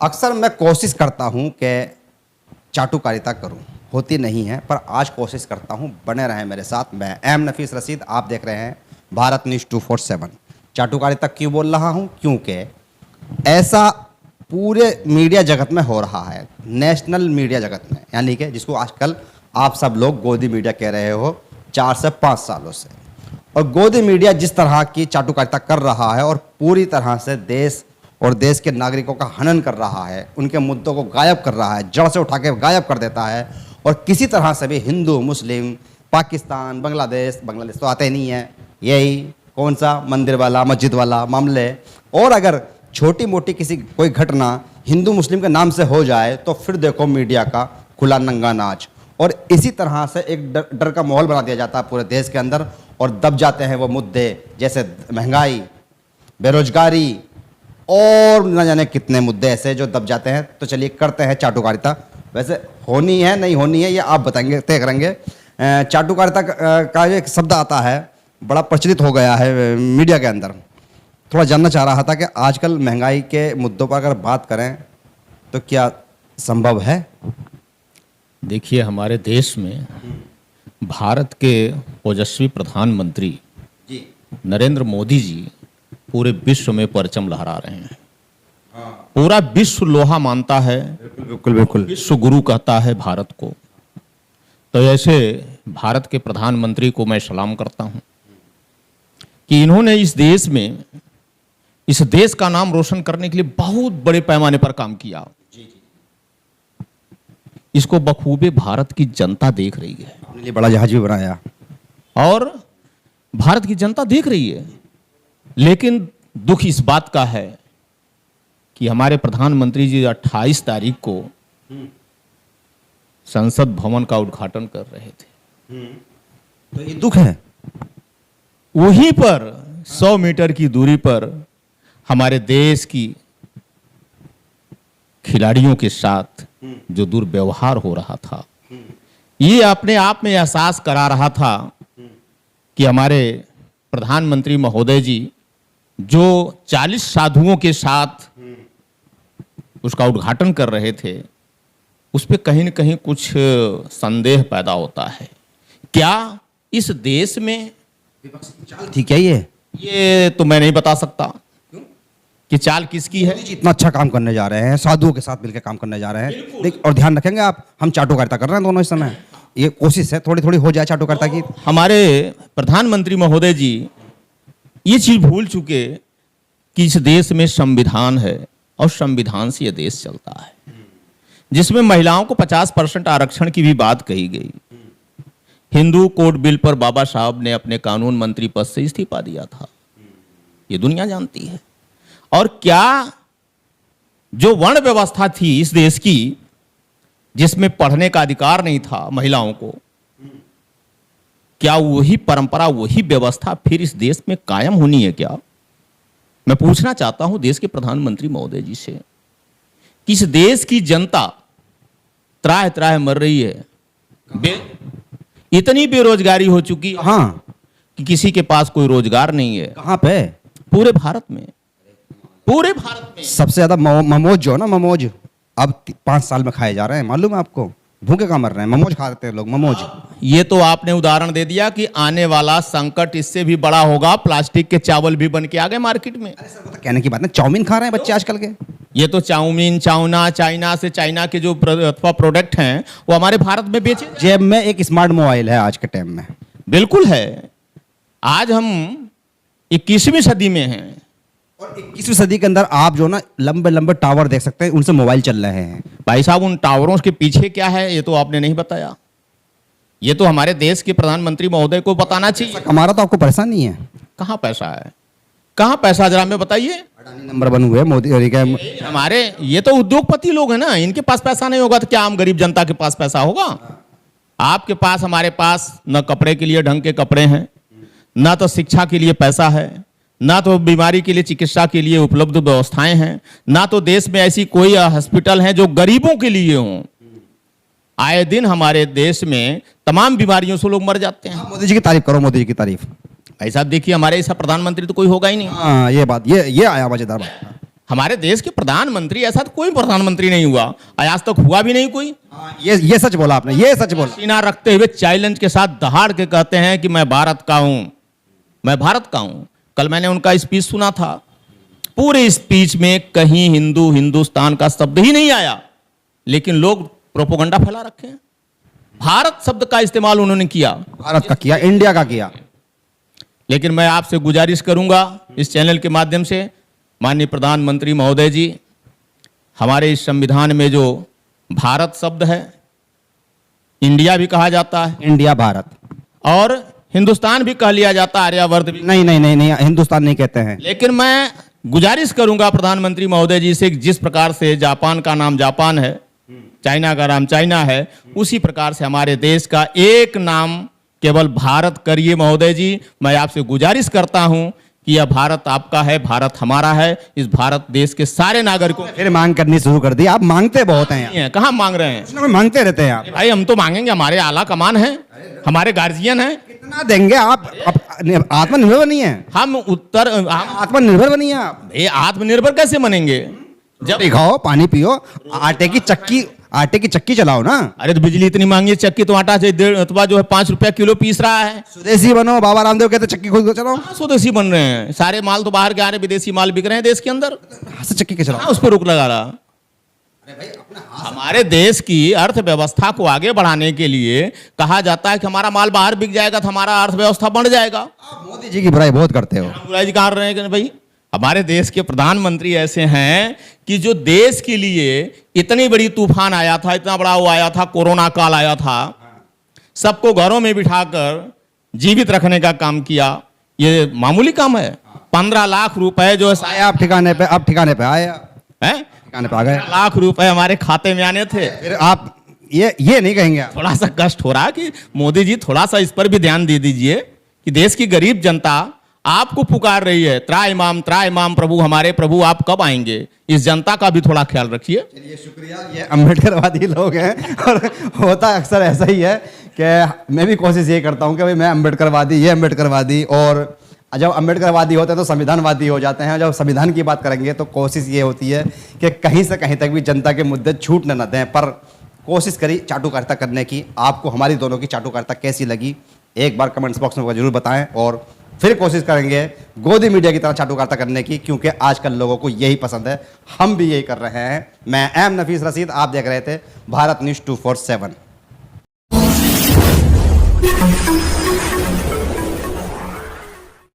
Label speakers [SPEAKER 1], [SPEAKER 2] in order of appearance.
[SPEAKER 1] अक्सर मैं कोशिश करता हूं कि चाटुकारिता करूं, होती नहीं है, पर आज कोशिश करता हूं। बने रहें मेरे साथ। मैं एम नफीस रशीद, आप देख रहे हैं भारत न्यूज़ 247। चाटुकारिता क्यों बोल रहा हूं? क्योंकि ऐसा पूरे मीडिया जगत में हो रहा है, नेशनल मीडिया जगत में, यानी कि जिसको आजकल आप सब लोग गोदी मीडिया कह रहे हो 4 से 5 सालों से। और गोदी मीडिया जिस तरह की चाटुकारिता कर रहा है और पूरी तरह से देश और देश के नागरिकों का हनन कर रहा है, उनके मुद्दों को गायब कर रहा है, जड़ से उठा के गायब कर देता है। और किसी तरह से भी हिंदू, मुस्लिम, पाकिस्तान, बांग्लादेश तो आते नहीं है, यही कौन सा मंदिर वाला, मस्जिद वाला मामले, और अगर छोटी मोटी किसी कोई घटना हिंदू मुस्लिम के नाम से हो जाए तो फिर देखो मीडिया का खुला नंगा नाच। और इसी तरह से एक डर का माहौल बना दिया जाता है पूरे देश के अंदर, और दब जाते हैं वो मुद्दे जैसे महंगाई, बेरोजगारी और न जाने कितने मुद्दे ऐसे जो दब जाते हैं। तो चलिए करते हैं चाटुकारिता। वैसे होनी है नहीं होनी है ये आप बताएंगे, तय करेंगे। चाटुकारिता का जो एक शब्द आता है बड़ा प्रचलित हो गया है मीडिया के अंदर। थोड़ा जानना चाह रहा था कि आजकल महंगाई के मुद्दों पर अगर बात करें तो क्या संभव है?
[SPEAKER 2] देखिए, हमारे देश में भारत के ओजस्वी प्रधानमंत्री
[SPEAKER 1] जी
[SPEAKER 2] नरेंद्र मोदी जी पूरे विश्व में परचम लहरा रहे हैं। पूरा विश्व लोहा मानता है,
[SPEAKER 1] बिल्कुल बिल्कुल।
[SPEAKER 2] विश्व गुरु कहता है भारत को। तो ऐसे भारत के प्रधानमंत्री को मैं सलाम करता हूं कि इन्होंने इस देश का नाम रोशन करने के लिए बहुत बड़े पैमाने पर काम किया। इसको बखूबे भारत की जनता देख रही है।
[SPEAKER 1] अपने लिए बड़ा जहाज भी बनाया
[SPEAKER 2] और भारत की जनता देख रही है। लेकिन दुख इस बात का है कि हमारे प्रधानमंत्री जी 28 तारीख को संसद भवन का उद्घाटन कर रहे थे।
[SPEAKER 1] तो ये दुख है।
[SPEAKER 2] वहीं पर 100 मीटर की दूरी पर हमारे देश की खिलाड़ियों के साथ जो दुर्व्यवहार हो रहा था, ये अपने आप में एहसास करा रहा था कि हमारे प्रधानमंत्री महोदय जी जो 40 साधुओं के साथ उसका उद्घाटन कर रहे थे, उस पे कहीं न कहीं कुछ संदेह पैदा होता है। क्या इस देश में
[SPEAKER 1] चाल थी क्या
[SPEAKER 2] ये तो मैं नहीं बता सकता कि चाल किसकी है।
[SPEAKER 1] इतना अच्छा काम करने जा रहे हैं, साधुओं के साथ मिलकर काम करने जा रहे हैं। देख, और ध्यान रखेंगे आप, हम चाटुकारिता कर रहे हैं दोनों इस समय। ये कोशिश है थोड़ी थोड़ी हो जाए चाटुकारिता की।
[SPEAKER 2] हमारे प्रधानमंत्री महोदय जी ये चीज भूल चुके कि इस देश में संविधान है और संविधान से यह देश चलता है, जिसमें महिलाओं को 50% आरक्षण की भी बात कही गई। हिंदू कोड बिल पर बाबा साहब ने अपने कानून मंत्री पद से इस्तीफा दिया था, ये दुनिया जानती है। और क्या जो वर्ण व्यवस्था थी इस देश की, जिसमें पढ़ने का अधिकार नहीं था महिलाओं को, क्या वही परंपरा, वही व्यवस्था फिर इस देश में कायम होनी है क्या? मैं पूछना चाहता हूं देश के प्रधानमंत्री महोदय जी से कि इस देश की जनता त्राह त्राह मर रही है। इतनी बेरोजगारी हो चुकी है कि किसी के पास कोई रोजगार नहीं है।
[SPEAKER 1] कहां पे?
[SPEAKER 2] पूरे भारत में, पूरे भारत में।
[SPEAKER 1] सबसे ज्यादा ममोज जो है ना, ममोज अब 5 साल में खाए जा रहे हैं, मालूम है आपको? भूखे कहां मर रहे हैं, ममोज खाते हैं लोग, ममोज।
[SPEAKER 2] ये तो आपने उदाहरण दे दिया कि आने वाला संकट इससे भी बड़ा होगा। प्लास्टिक के चावल भी बन के आ गए मार्केट में।
[SPEAKER 1] अरे सर, वो तो कहने की बात है, चाउमीन खा रहे हैं बच्चे आजकल के।
[SPEAKER 2] ये तो चाउमीन, चाइना के जो प्रोडक्ट हैं वो हमारे भारत में बेचे।
[SPEAKER 1] जेब में एक स्मार्ट मोबाइल है आज के टाइम में।
[SPEAKER 2] बिल्कुल है। आज हम 21वीं सदी में हैं
[SPEAKER 1] और 21वीं सदी के अंदर आप जो ना लंबे लंबे टावर देख सकते हैं, उनसे मोबाइल चल रहे हैं।
[SPEAKER 2] भाई साहब, उन टावरों के पीछे क्या है ये तो आपने नहीं बताया। ये तो हमारे देश के प्रधानमंत्री महोदय को बताना चाहिए।
[SPEAKER 1] हमारा तो आपको परेशानी है।
[SPEAKER 2] कहाँ पैसा है, कहाँ पैसा, जरा हमें बताइए।
[SPEAKER 1] अडानी नंबर 1 हुए मोदी और
[SPEAKER 2] हमारे ये तो उद्योगपति लोग हैं ना, इनके पास पैसा नहीं होगा तो क्या आम गरीब जनता के पास पैसा होगा? आपके पास, हमारे पास न कपड़े के लिए ढंग के कपड़े हैं, ना तो शिक्षा के लिए पैसा है, ना तो बीमारी के लिए, चिकित्सा के लिए उपलब्ध व्यवस्थाएं हैं, ना तो देश में ऐसी कोई हॉस्पिटल है जो गरीबों के लिए हों। आए दिन हमारे देश में तमाम बीमारियों से लोग मर जाते हैं।
[SPEAKER 1] मोदी जी की तारीफ करो, मोदी जी की तारीफ।
[SPEAKER 2] ऐसा देखिए, हमारे ऐसा प्रधानमंत्री तो कोई होगा ही नहीं।
[SPEAKER 1] हाँ, ये बात, ये आया मजेदार बात।
[SPEAKER 2] हमारे देश के प्रधानमंत्री, ऐसा तो कोई प्रधानमंत्री नहीं हुआ, आज तक हुआ भी नहीं कोई।
[SPEAKER 1] हाँ, ये सच बोला आपने, ये सच बोला।
[SPEAKER 2] सीना रखते हुए चैलेंज के साथ दहाड़ के कहते हैं कि मैं भारत का हूं, मैं भारत का हूं। कल मैंने उनका स्पीच सुना था, पूरे स्पीच में कहीं हिंदू हिंदुस्तान का शब्द ही नहीं आया, लेकिन लोग प्रोपोगंडा फैला रखे हैं। भारत शब्द का इस्तेमाल उन्होंने किया,
[SPEAKER 1] भारत का किया, इंडिया का किया।
[SPEAKER 2] लेकिन मैं आपसे गुजारिश करूंगा इस चैनल के माध्यम से, माननीय प्रधानमंत्री महोदय जी, हमारे इस संविधान में जो भारत शब्द है, इंडिया भी कहा जाता है,
[SPEAKER 1] इंडिया, भारत,
[SPEAKER 2] और हिंदुस्तान भी कह लिया जाता है, आर्यावर्त भी।
[SPEAKER 1] नहीं नहीं नहीं नहीं, हिंदुस्तान नहीं कहते हैं।
[SPEAKER 2] लेकिन मैं गुजारिश करूंगा प्रधानमंत्री महोदय जी से, जिस प्रकार से जापान का नाम जापान है, चाइना का नाम चाइना है, उसी प्रकार से हमारे देश का एक नाम केवल भारत करिए महोदय जी। मैं आपसे गुजारिश करता हूं कि यह भारत आपका है, भारत हमारा है। इस भारत देश के सारे नागरिकों
[SPEAKER 1] फिर मांग करनी शुरू कर दी। आप मांगते बहुत हैं यार।
[SPEAKER 2] कहाँ मांग रहे हैं?
[SPEAKER 1] कुछ ना कुछ मांगते रहते हैं आप।
[SPEAKER 2] भाई हम तो मांगेंगे, हमारे आला कमान है, हमारे गार्जियन है।
[SPEAKER 1] कितना देंगे आप? आत्मनिर्भर बनिए,
[SPEAKER 2] हम
[SPEAKER 1] आत्मनिर्भर बनिए आप।
[SPEAKER 2] आत्मनिर्भर कैसे बनेंगे जब
[SPEAKER 1] खाओ, पानी पियो, आटे की चक्की चलाओ ना।
[SPEAKER 2] अरे तो बिजली इतनी महंगी है, चक्की तो आटा से 1.5 जो है 5 रुपया किलो पीस रहा है।
[SPEAKER 1] स्वदेशी बनो, बाबा रामदेव कहते चक्की खुद चलाओ।
[SPEAKER 2] स्वदेशी बन रहे हैं, सारे माल तो बाहर के आ रहे, विदेशी माल बिक रहे हैं देश के अंदर।
[SPEAKER 1] चक्की के चलाओ,
[SPEAKER 2] उस पर रोक लगा रहा। हमारे देश की अर्थव्यवस्था को आगे बढ़ाने के लिए कहा जाता है कि हमारा माल बाहर बिक जाएगा तो हमारा अर्थव्यवस्था बढ़ जाएगा।
[SPEAKER 1] मोदी जी की बुराई बहुत करते हो।
[SPEAKER 2] बुराई जी कहा रहे हैं कि भाई, हमारे देश के प्रधानमंत्री ऐसे हैं कि जो देश के लिए इतनी बड़ी तूफान आया था, इतना बड़ा वो आया था, कोरोना काल आया था, सबको घरों में बिठाकर जीवित रखने का काम किया। ये मामूली काम है? 15 लाख रुपए जो है
[SPEAKER 1] आप ठिकाने पे, अब ठिकाने पे आए
[SPEAKER 2] हैं,
[SPEAKER 1] ठिकाने पे आ गए।
[SPEAKER 2] लाख रुपए हमारे खाते में आने थे।
[SPEAKER 1] फिर आप ये नहीं कहेंगे आप?
[SPEAKER 2] थोड़ा सा कष्ट हो रहा कि मोदी जी थोड़ा सा इस पर भी ध्यान दे दीजिए कि देश की गरीब जनता आपको पुकार रही है, त्राइमाम प्रभु, हमारे प्रभु आप कब आएंगे? इस जनता का भी थोड़ा ख्याल रखिए।
[SPEAKER 1] चलिए, शुक्रिया। ये अम्बेडकरवादी लोग हैं और होता अक्सर ऐसा ही है कि मैं भी कोशिश ये करता हूँ कि भाई मैं अम्बेडकरवादी, ये अम्बेडकरवादी, और जब अम्बेडकरवादी होते हैं तो संविधानवादी हो जाते हैं। जब संविधान की बात करेंगे तो कोशिश ये होती है कि कहीं से कहीं तक भी जनता के मुद्दे छूटने न दें। पर कोशिश करी चाटुकारिता करने की। आपको हमारी दोनों की चाटुकारिता कैसी लगी एक बार कमेंट्स बॉक्स में जरूर बताएं, और फिर कोशिश करेंगे गोदी मीडिया की तरह चाटुकारिता करने की, क्योंकि आजकल लोगों को यही पसंद है। हम भी यही कर रहे हैं। मैं एम नफीस रशीद, आप देख रहे थे भारत न्यूज़ 247।